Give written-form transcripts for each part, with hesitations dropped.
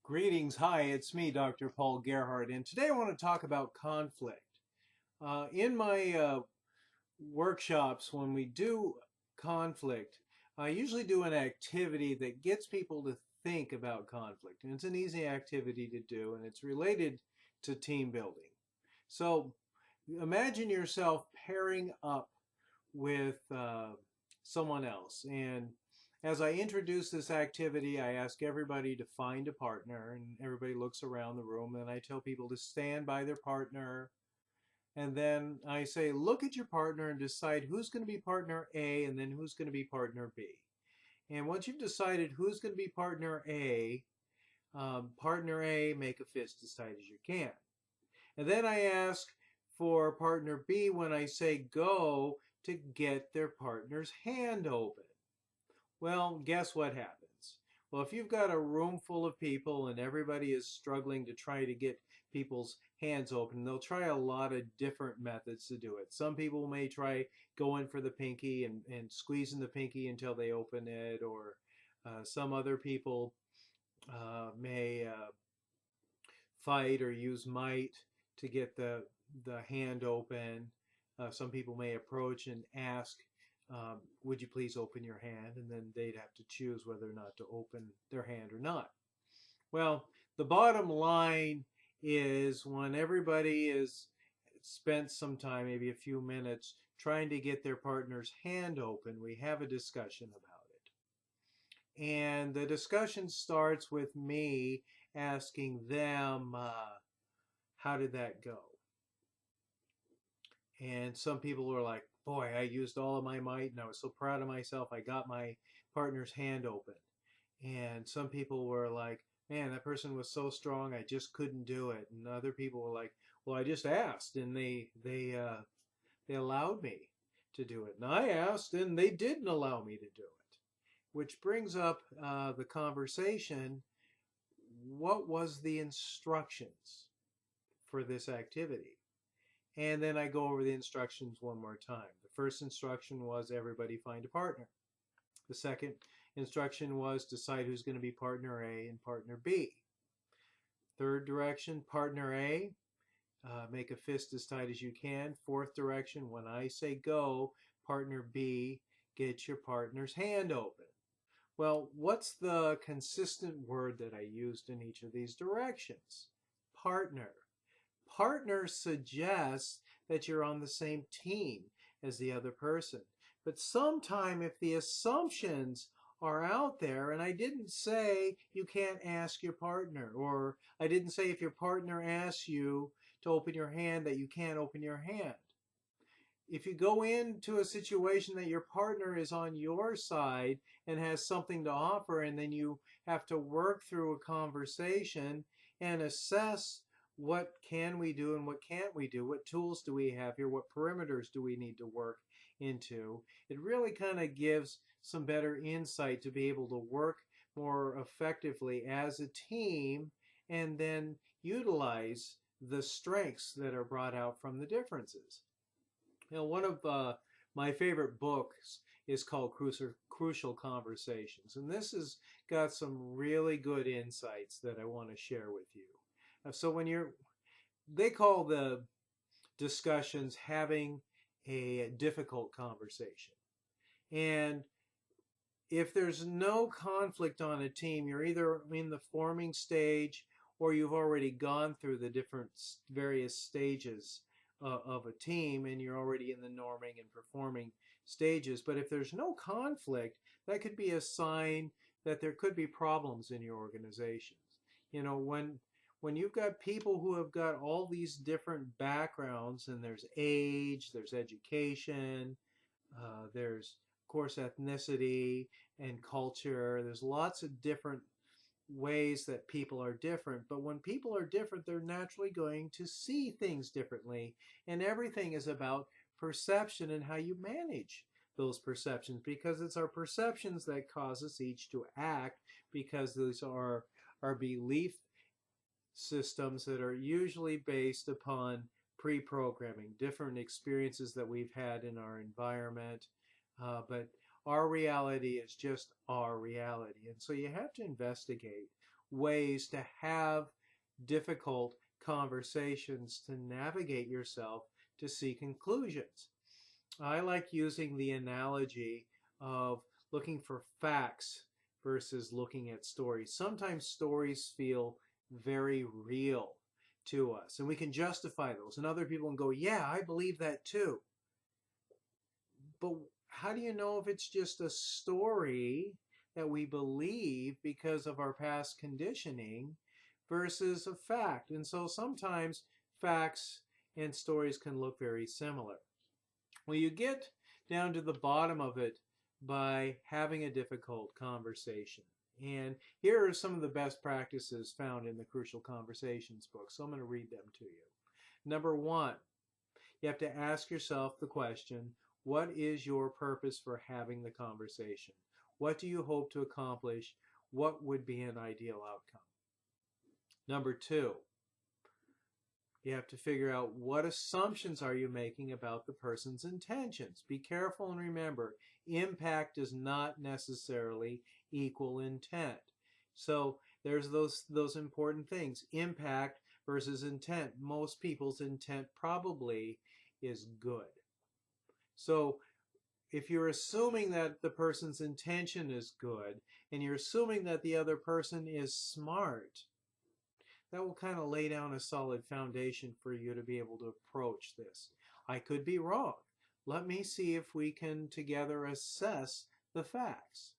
Greetings. Hi, it's me, Dr. Paul Gerhardt, and today I want to talk about conflict. In my workshops, when we do conflict, I usually do an activity that gets people to think about conflict. And it's an easy activity to do, and it's related to team building. So imagine yourself pairing up with someone else. And as I introduce this activity, I ask everybody to find a partner, and everybody looks around the room, and I tell people to stand by their partner. And then I say, look at your partner and decide who's going to be partner A and then who's going to be partner B. And once you've decided who's going to be partner A, make a fist as tight as you can. And then I ask for partner B, when I say go, to get their partner's hand open. Well, guess what happens? Well, if you've got a room full of people and everybody is struggling to try to get people's hands open, they'll try a lot of different methods to do it. Some people may try going for the pinky and squeezing the pinky until they open it, or some other people may fight or use might to get the hand open. Some people may approach and ask, would you please open your hand? And then they'd have to choose whether or not to open their hand or not. Well, the bottom line is, when everybody is spent some time, maybe a few minutes, trying to get their partner's hand open, we have a discussion about it. And the discussion starts with me asking them, how did that go? And some people were like, boy, I used all of my might and I was so proud of myself. I got my partner's hand open. And some people were like, man, that person was so strong, I just couldn't do it. And other people were like, well, I just asked and they allowed me to do it. And I asked and they didn't allow me to do it. Which brings up the conversation, what was the instructions for this activity? And then I go over the instructions one more time. The first instruction was everybody find a partner. The second instruction was decide who's going to be partner A and partner B. Third direction, partner A, make a fist as tight as you can. Fourth direction, when I say go, partner B, get your partner's hand open. Well, what's the consistent word that I used in each of these directions? Partner. Partner suggests that you're on the same team as the other person. But sometime if the assumptions are out there, and I didn't say you can't ask your partner, or I didn't say if your partner asks you to open your hand that you can't open your hand. If you go into a situation that your partner is on your side and has something to offer, and then you have to work through a conversation and assess what can we do and what can't we do, what tools do we have here, what perimeters do we need to work into, it really kind of gives some better insight to be able to work more effectively as a team and then utilize the strengths that are brought out from the differences. You know, one of my favorite books is called Crucial Conversations, and this has got some really good insights that I want to share with you. So when they call the discussions having a difficult conversation. And if there's no conflict on a team, you're either in the forming stage or you've already gone through the different various stages of a team and you're already in the norming and performing stages. But if there's no conflict, that could be a sign that there could be problems in your organizations. You know, when you've got people who have got all these different backgrounds, and there's age, there's education, there's of course ethnicity and culture, there's lots of different ways that people are different. But when people are different, they're naturally going to see things differently, and everything is about perception and how you manage those perceptions, because it's our perceptions that cause us each to act, because those are our belief systems that are usually based upon pre-programming, different experiences that we've had in our environment, but our reality is just our reality. And so you have to investigate ways to have difficult conversations to navigate yourself to see conclusions. I like using the analogy of looking for facts versus looking at stories. Sometimes stories feel very real to us, and we can justify those, and other people can go, yeah, I believe that too. But how do you know if it's just a story that we believe because of our past conditioning versus a fact? And so sometimes facts and stories can look very similar. Well, you get down to the bottom of it by having a difficult conversation. And here are some of the best practices found in the Crucial Conversations book. So I'm going to read them to you. Number one, you have to ask yourself the question, what is your purpose for having the conversation? What do you hope to accomplish? What would be an ideal outcome? Number two, you have to figure out what assumptions are you making about the person's intentions. Be careful and remember, impact does not necessarily equal intent. So there's those important things. Impact versus intent. Most people's intent probably is good. So if you're assuming that the person's intention is good and you're assuming that the other person is smart, that will kind of lay down a solid foundation for you to be able to approach this. I could be wrong. Let me see if we can together assess the facts.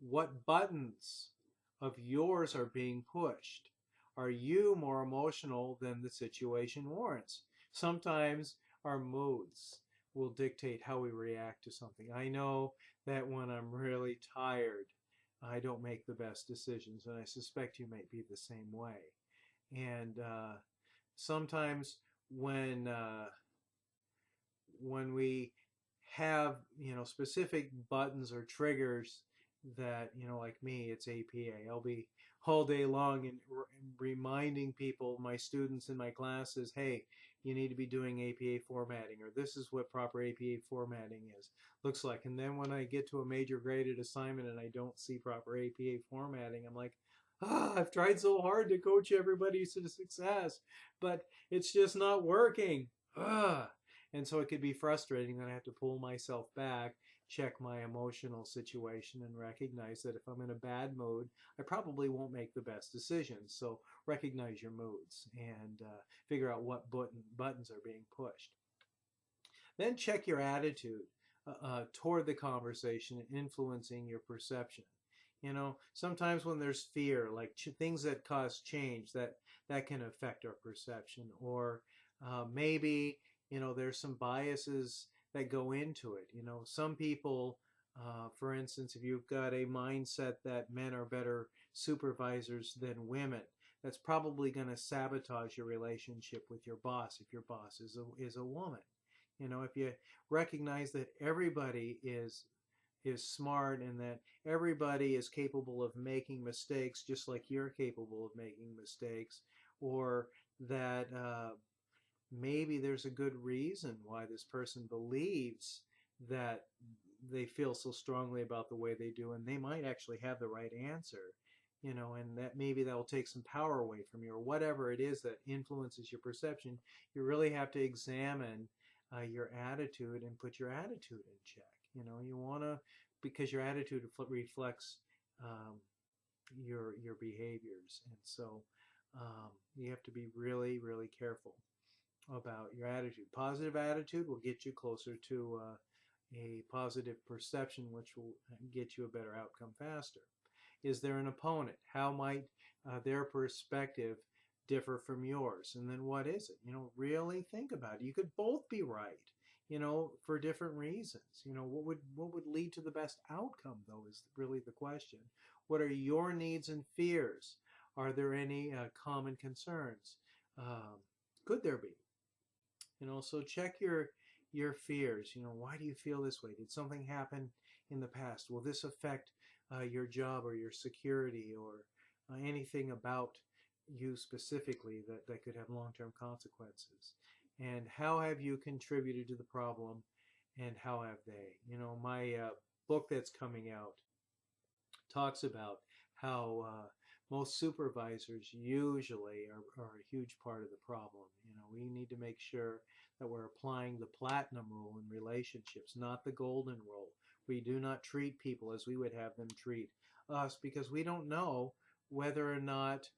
What buttons of yours are being pushed? Are you more emotional than the situation warrants? Sometimes our moods will dictate how we react to something. I know that when I'm really tired, I don't make the best decisions, and I suspect you may be the same way. And sometimes when we have specific buttons or triggers that like me, it's APA. I'll be all day long and reminding people, my students in my classes, hey, you need to be doing APA formatting, or this is what proper APA formatting looks like. And then when I get to a major graded assignment and I don't see proper APA formatting, I'm like, I've tried so hard to coach everybody to success, but it's just not working. And so it could be frustrating that I have to pull myself back, check my emotional situation, and recognize that if I'm in a bad mood, I probably won't make the best decisions. So recognize your moods and figure out what buttons are being pushed. Then check your attitude toward the conversation and influencing your perception. Sometimes when there's fear, like things that cause change, that can affect our perception. Or maybe there's some biases that go into it. Some people, for instance, if you've got a mindset that men are better supervisors than women, that's probably going to sabotage your relationship with your boss if your boss is a woman. If you recognize that everybody is smart and that everybody is capable of making mistakes just like you're capable of making mistakes, or that maybe there's a good reason why this person believes that they feel so strongly about the way they do, and they might actually have the right answer, and that maybe that will take some power away from you, or whatever it is that influences your perception. You really have to examine your attitude and put your attitude in check. You want to, because your attitude reflects your behaviors, and so you have to be really, really careful about your attitude. Positive attitude will get you closer to a positive perception, which will get you a better outcome faster. Is there an opponent? How might their perspective differ from yours? And then what is it? Really think about it. You could both be right, for different reasons. What would lead to the best outcome, though, is really the question. What are your needs and fears? Are there any common concerns? Could there be? So check your fears. Why do you feel this way? Did something happen in the past? Will this affect your job or your security, or anything about you specifically that could have long-term consequences? And how have you contributed to the problem, and how have they? My book that's coming out talks about how most supervisors usually are a huge part of the problem. You know, we need to make sure that we're applying the platinum rule in relationships, not the golden rule. We do not treat people as we would have them treat us because we don't know whether or not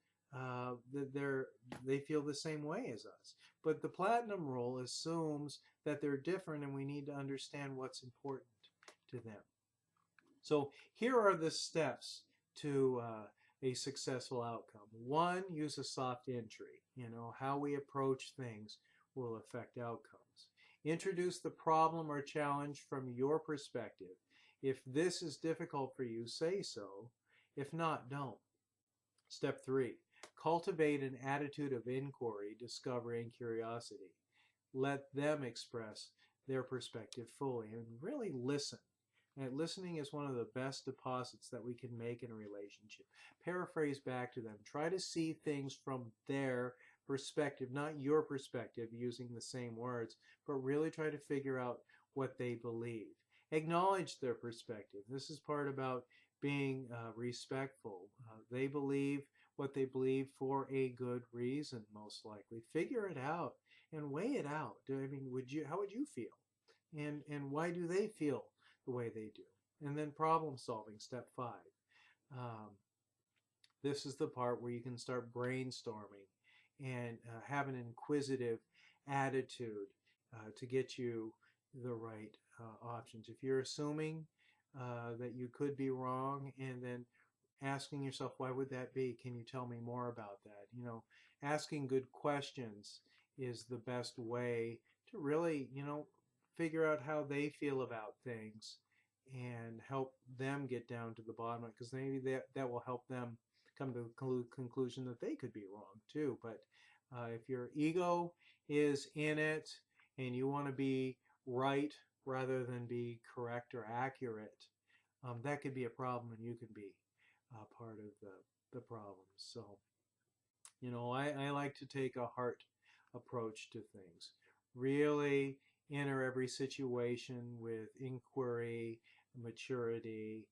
they feel the same way as us. But the platinum rule assumes that they're different and we need to understand what's important to them. So here are the steps to a successful outcome. One, use a soft entry. You know, how we approach things will affect outcomes. Introduce the problem or challenge from your perspective. If this is difficult for you, say so. If not, don't. Step 3, cultivate an attitude of inquiry, discovery, and curiosity. Let them express their perspective fully and really listen. And listening is one of the best deposits that we can make in a relationship. Paraphrase back to them. Try to see things from their perspective, not your perspective, using the same words, but really try to figure out what they believe. Acknowledge their perspective. This is part about being respectful. They believe what they believe for a good reason, most likely. Figure it out and weigh it out. I mean, how would you feel? And why do they feel the way they do? And then problem solving, step 5. Um, this is the part where you can start brainstorming and have an inquisitive attitude to get you the right options. If you're assuming that you could be wrong and then asking yourself, why would that be? Can you tell me more about that? You know, asking good questions is the best way to really, you know, figure out how they feel about things and help them get down to the bottom of it, because maybe that will help them come to the conclusion that they could be wrong too. But if your ego is in it and you want to be right rather than be correct or accurate, that could be a problem, and you can be part of the problem. So, you know, I like to take a heart approach to things. Really enter every situation with inquiry, maturity.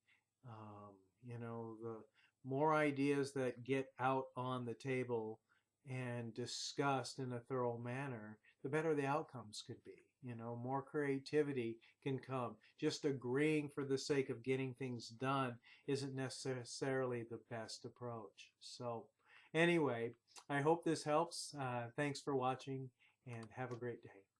You know, the more ideas that get out on the table and discussed in a thorough manner, the better the outcomes could be. You know, more creativity can come. Just agreeing for the sake of getting things done isn't necessarily the best approach. So anyway, I hope this helps. Thanks for watching and have a great day.